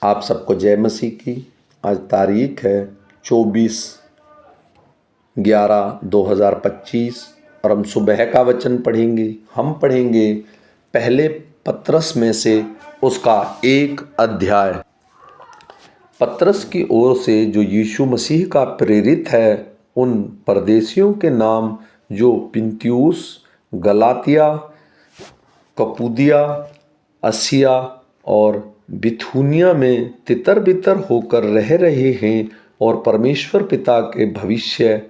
आप सबको जय मसीह की। आज तारीख है 24/11/2025 और हम सुबह का वचन पढ़ेंगे। हम पढ़ेंगे पहले पत्रस में से उसका एक अध्याय। पत्रस की ओर से जो यीशु मसीह का प्रेरित है उन परदेशियों के नाम जो पिंतियुस, गलातिया, कपुदिया, असिया और बिथुनिया में तितर बितर होकर रह रहे हैं और परमेश्वर पिता के भविष्य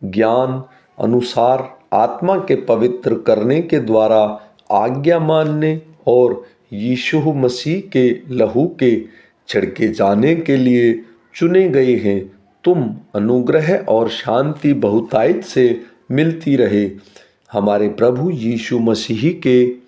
ज्ञान अनुसार आत्मा के पवित्र करने के द्वारा आज्ञा मानने और यीशु मसीह के लहू के छिड़के जाने के लिए चुने गए हैं। तुम अनुग्रह और शांति बहुतायत से मिलती रहे। हमारे प्रभु यीशु मसीह के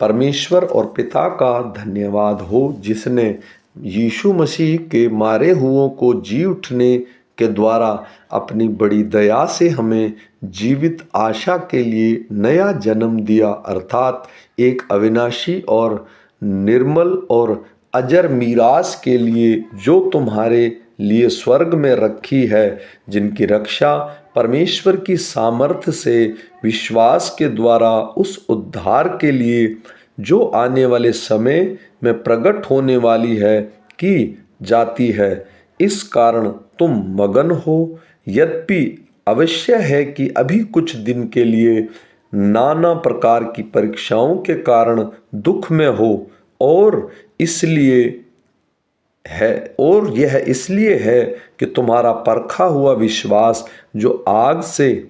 परमेश्वर और पिता का धन्यवाद हो, जिसने यीशु मसीह के मारे हुओं को जी उठने के द्वारा अपनी बड़ी दया से हमें जीवित आशा के लिए नया जन्म दिया, अर्थात एक अविनाशी और निर्मल और अजर मीरास के लिए जो तुम्हारे लिए स्वर्ग में रखी है, जिनकी रक्षा परमेश्वर की सामर्थ्य से विश्वास के द्वारा उस उद्धार के लिए जो आने वाले समय में प्रकट होने वाली है की जाती है। इस कारण तुम मगन हो, यद्यपि अवश्य है कि अभी कुछ दिन के लिए नाना प्रकार की परीक्षाओं के कारण दुख में हो, और यह इसलिए है कि तुम्हारा परखा हुआ विश्वास जो आग से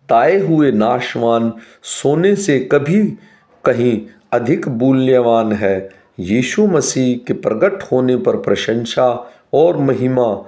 ताए हुए नाशवान सोने से कभी कहीं अधिक मूल्यवान है, यीशु मसीह के प्रकट होने पर प्रशंसा और महिमा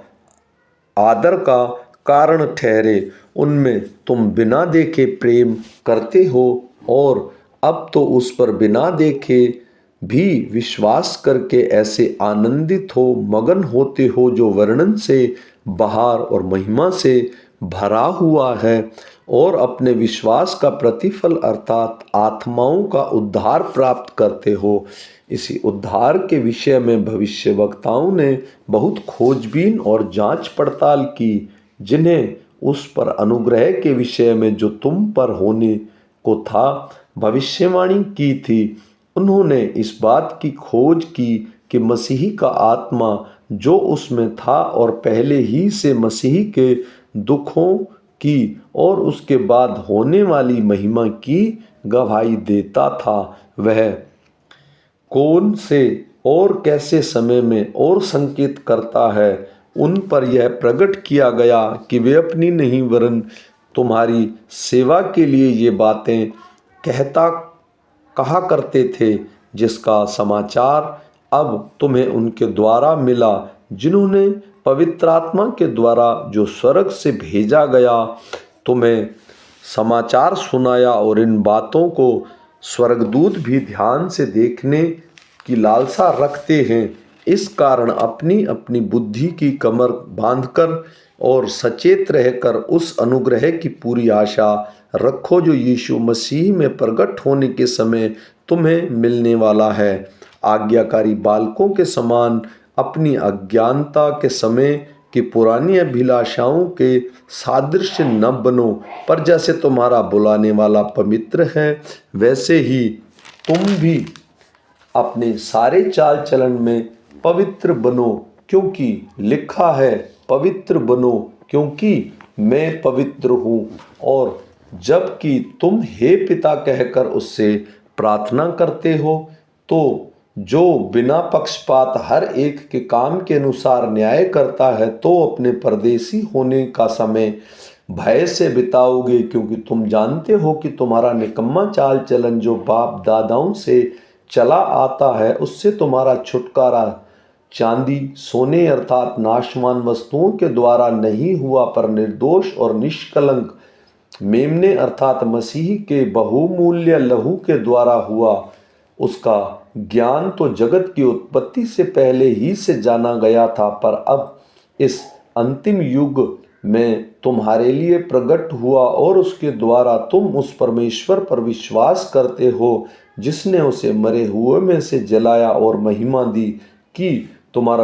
आदर का कारण ठहरे। उनमें तुम बिना देखे प्रेम करते हो और अब तो उस पर बिना देखे भी विश्वास करके ऐसे आनंदित हो, मगन होते हो जो वर्णन से बाहर और महिमा से भरा हुआ है, और अपने विश्वास का प्रतिफल अर्थात आत्माओं का उद्धार प्राप्त करते हो। इसी उद्धार के विषय में भविष्यवक्ताओं ने बहुत खोजबीन और जांच पड़ताल की, जिन्हें उस पर अनुग्रह के विषय में जो तुम पर होने को था भविष्यवाणी की थी। उन्होंने इस बात की खोज की कि मसीह का आत्मा जो उसमें था और पहले ही से मसीह के दुखों की और उसके बाद होने वाली महिमा की गवाही देता था, वह कौन से और कैसे समय में और संकेत करता है, उन पर यह प्रकट किया गया कि वे अपनी नहीं वरन तुम्हारी सेवा के लिए ये बातें कहा करते थे, जिसका समाचार अब तुम्हें उनके द्वारा मिला, जिन्होंने पवित्र आत्मा के द्वारा जो स्वर्ग से भेजा गया तुम्हें समाचार सुनाया। और इन बातों को स्वर्गदूत भी ध्यान से देखने की लालसा रखते हैं। इस कारण अपनी अपनी बुद्धि की कमर बांधकर और सचेत रहकर उस अनुग्रह की पूरी आशा रखो जो यीशु मसीह में प्रकट होने के समय तुम्हें मिलने वाला है। आज्ञाकारी बालकों के समान अपनी अज्ञानता के समय की पुरानी अभिलाषाओं के सादृश्य न बनो, पर जैसे तुम्हारा बुलाने वाला पवित्र है, वैसे ही तुम भी अपने सारे चाल चलन में पवित्र बनो, क्योंकि लिखा है, पवित्र बनो क्योंकि मैं पवित्र हूँ। और जबकि तुम हे पिता कहकर उससे प्रार्थना करते हो, तो जो बिना पक्षपात हर एक के काम के अनुसार न्याय करता है, तो अपने परदेशी होने का समय भय से बिताओगे, क्योंकि तुम जानते हो कि तुम्हारा निकम्मा चाल चलन जो बाप दादाओं से चला आता है, उससे तुम्हारा छुटकारा चांदी सोने अर्थात नाशवान वस्तुओं के द्वारा नहीं हुआ, पर निर्दोष और निष्कलंक मेमने अर्थात मसीह के बहुमूल्य लहू के द्वारा हुआ। उसका ज्ञान तो जगत की उत्पत्ति से पहले ही से जाना गया था, पर अब इस अंतिम युग में तुम्हारे लिए प्रकट हुआ, और उसके द्वारा तुम उस परमेश्वर पर विश्वास करते हो जिसने उसे मरे हुए में से जलाया और महिमा दी, कि तुम्हारा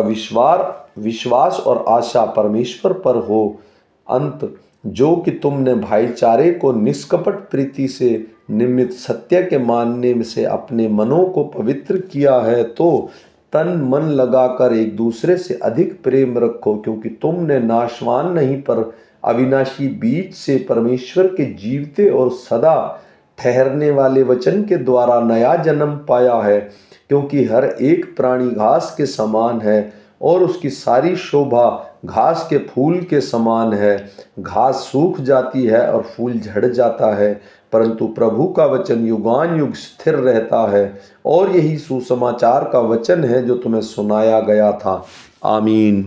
विश्वास और आशा परमेश्वर पर हो। अंत जो कि तुमने भाईचारे को निष्कपट प्रीति से निमित्त सत्य के मानने से अपने मनों को पवित्र किया है, तो तन मन लगाकर एक दूसरे से अधिक प्रेम रखो, क्योंकि तुमने नाशवान नहीं पर अविनाशी बीज से परमेश्वर के जीवते और सदा ठहरने वाले वचन के द्वारा नया जन्म पाया है। क्योंकि हर एक प्राणी घास के समान है और उसकी सारी शोभा घास के फूल के समान है। घास सूख जाती है और फूल झड़ जाता है, परंतु प्रभु का वचन युगान युग स्थिर रहता है। और यही सुसमाचार का वचन है जो तुम्हें सुनाया गया था। आमीन।